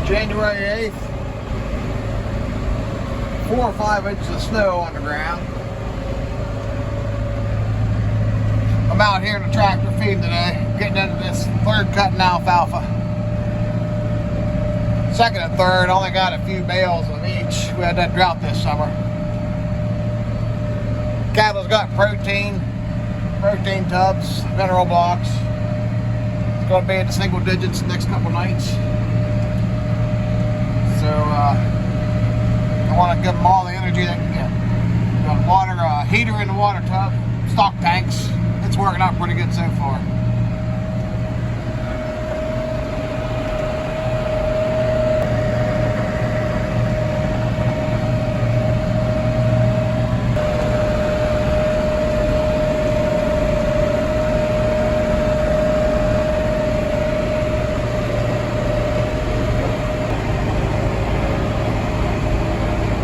January 8th. 4 or 5 inches of snow on the ground. I'm out here in the tractor feeding today, getting into this third cutting alfalfa. Second and third, only got a few bales of each. We had that drought this summer. Cattle's got protein tubs, mineral blocks. It's going to be in the single digits the next couple nights. So I want to give them all the energy they can get. Got water, heater in the water tub, stock tanks. It's working out pretty good so far.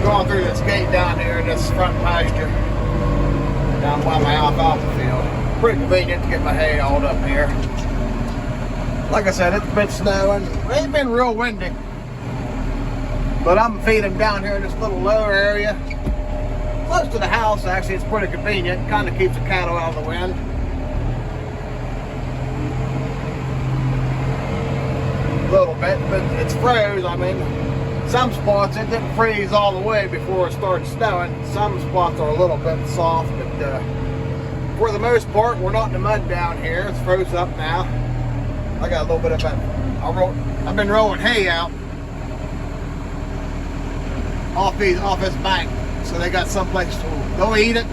Going through this gate down here in this front pasture down by my alfalfa field. Pretty convenient to get my hay hauled up here. Like I said, it's been snowing. It ain't been real windy. But I'm feeding down here in this little lower area. Close to the house, actually. It's pretty convenient. Kind of keeps the cattle out of the wind. A little bit, but it's froze. I mean, some spots it didn't freeze all the way before it started snowing. Some spots are a little bit soft, but for the most part, we're not in the mud down here. It's froze up now. I got a little bit of that. I've been rolling hay out off this bank, so they got someplace to. They'll eat it,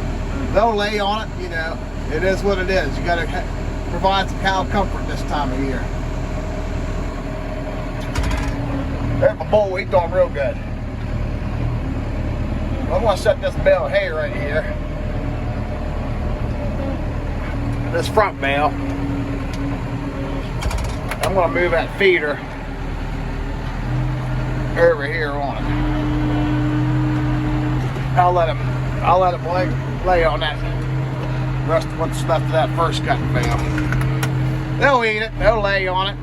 they'll lay on it. You know, it is what it is. You got to provide some cow comfort this time of year. There's my bull. He's doing real good. I'm going to set this bale of hay right here. This front bale. I'm going to move that feeder over here on it. I'll let him lay on that rest of what's left of that first cutting bale. They'll eat it. They'll lay on it.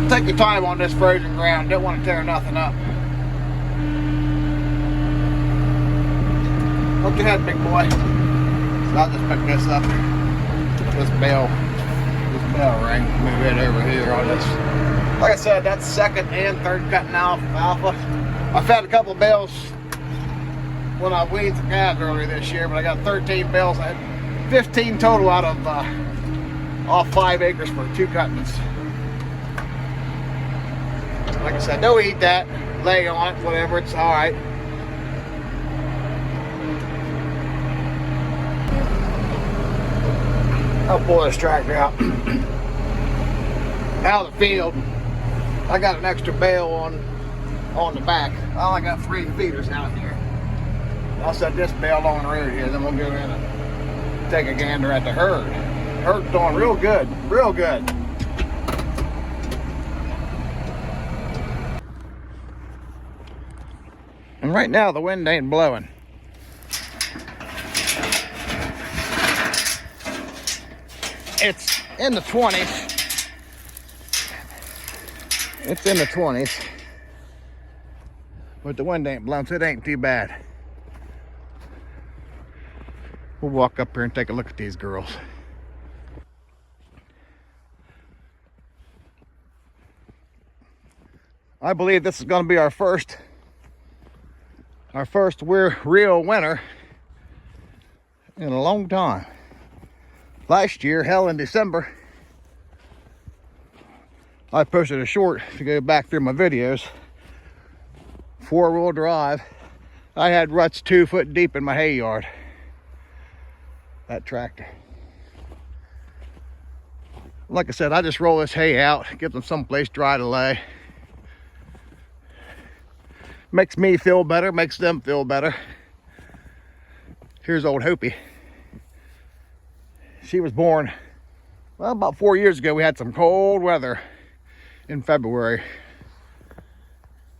Take your time on this frozen ground. Don't want to tear nothing up. Look ahead, big boy. So I'll just pick this up. This bell ring. Move it over here on this. Like I said, that's second and third cutting alfalfa. I fed a couple of bales when I weaned some calves earlier this year, but I got 13 bales. I had 15 total out of off 5 acres for 2 cuttings. Like I said, don't eat that. Lay on it, whatever. It's all right. I'll pull this tractor out of the field. I got an extra bale on the back. I only got 3 feeders out here. I'll set this bale on the road here, then we'll go in and take a gander at the herd. Herd's doing real good, real good. And right now the wind ain't blowing. It's in the 20s. It's in the 20s. But the wind ain't blowing, so it ain't too bad. We'll walk up here and take a look at these girls. I believe this is going to be our first real winter in a long time. Last year, hell, in December, I posted a short, if you go back through my videos, 4-wheel drive. I had ruts 2 foot deep in my hay yard. That tractor. Like I said, I just roll this hay out, give them someplace dry to lay. Makes me feel better, makes them feel better. Here's old Hopi. She was born, well, about 4 years ago. We had some cold weather in February.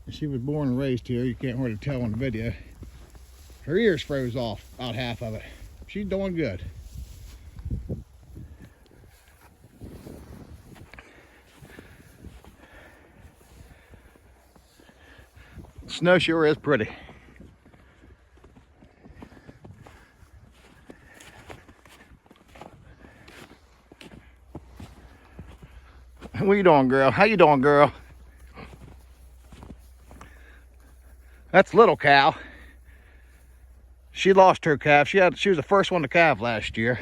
She was born and raised here. You can't hardly tell on the video. Her ears froze off, about half of it. She's doing good. Snow sure is pretty. What you doing, girl? How you doing, girl? That's little cow. She lost her calf. She was the first one to calve last year.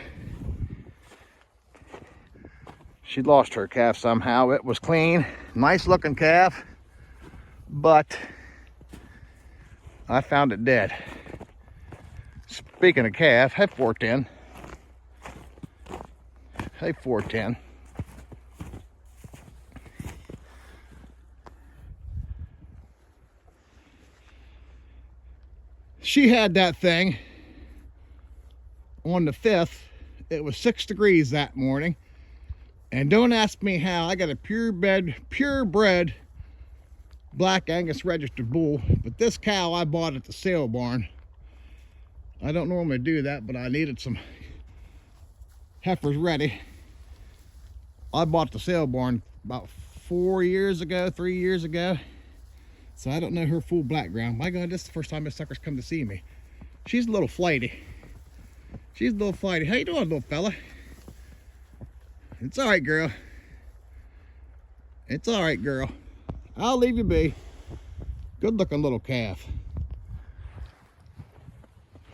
She lost her calf somehow. It was clean, nice looking calf, but I found it dead. Speaking of calf, hey 410. Hey 410. She had that thing on the 5th. It was 6 degrees that morning. And don't ask me how. I got a purebred Black Angus registered bull. But this cow I bought at the sale barn. I don't normally do that, but I needed some heifers ready. I bought the sale barn about 3 years ago. So I don't know her full background. My God, this is the first time this sucker's come to see me. She's a little flighty. How you doing, little fella? It's all right, girl. It's all right, girl. I'll leave you be. Good looking little calf.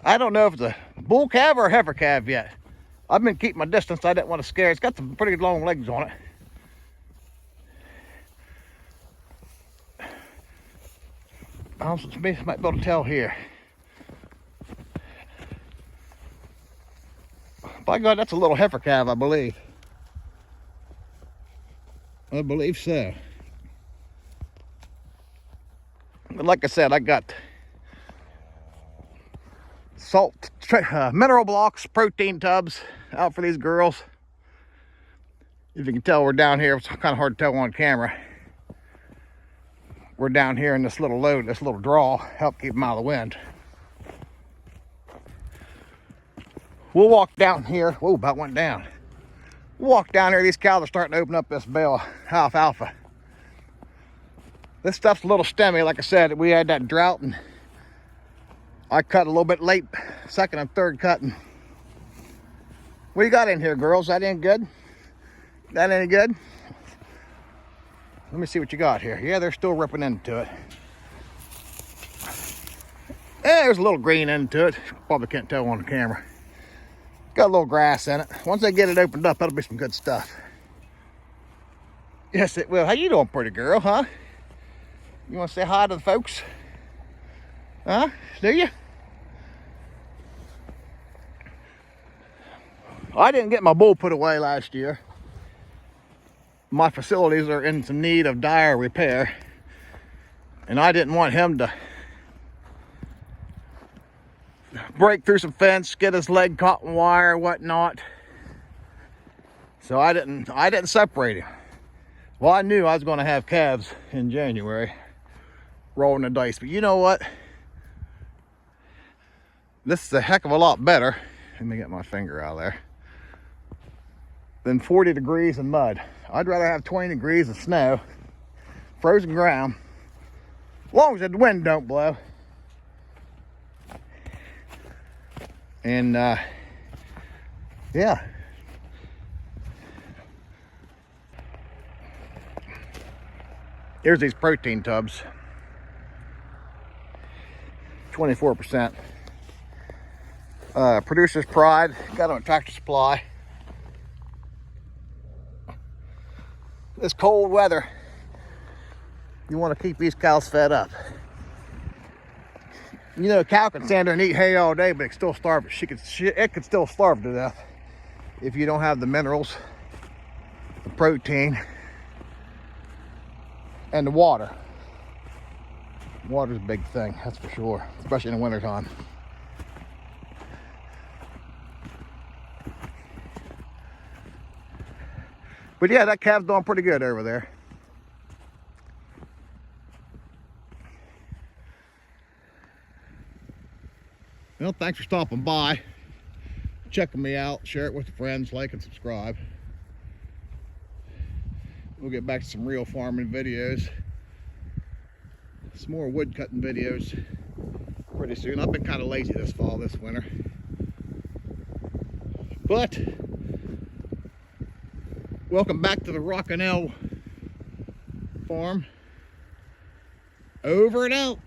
I don't know if it's a bull calf or a heifer calf yet. I've been keeping my distance. I didn't want to scare it. It's got some pretty long legs on it. Might be able to tell here. By God, that's a little heifer calf, I believe. I believe so. But like I said, I got salt, mineral blocks, protein tubs out for these girls. If you can tell, we're down here. It's kind of hard to tell on camera. We're down here in this little load, this little draw, help keep them out of the wind. We'll walk down here. Whoa, about went down. We'll walk down here. These cows are starting to open up this bale alfalfa. This stuff's a little stemmy. Like I said, we had that drought and I cut a little bit late, second and third cutting. What you got in here, girls? That any good? That any good? Let me see what you got here. Yeah, they're still ripping into it. Yeah, there's a little green into it. Probably can't tell on the camera. Got a little grass in it. Once they get it opened up, that'll be some good stuff. Yes, it will. How you doing, pretty girl, huh? You want to say hi to the folks? Huh? Do you? I didn't get my bull put away last year. My facilities are in some need of dire repair. And I didn't want him to break through some fence, get his leg caught in wire or whatnot. So I didn't separate him. Well, I knew I was going to have calves in January, rolling the dice. But you know what? This is a heck of a lot better. Let me get my finger out of there. Than 40 degrees and mud. I'd rather have 20 degrees of snow, frozen ground, as long as the wind don't blow. And yeah. Here's these protein tubs. 24%. Producer's Pride. Got them at Tractor Supply. This cold weather, you want to keep these cows fed up. You know, a cow can stand there and eat hay all day, but it can still starve. It could still starve to death if you don't have the minerals, the protein, and the water. Water's a big thing, that's for sure, especially in the wintertime. But yeah, that calf's doing pretty good over there. Well, thanks for stopping by, checking me out, share it with your friends, like and subscribe. We'll get back to some real farming videos some more wood cutting videos pretty soon. I've been kind of lazy this fall, this winter. But welcome back to the Rockin' L farm. Over and out.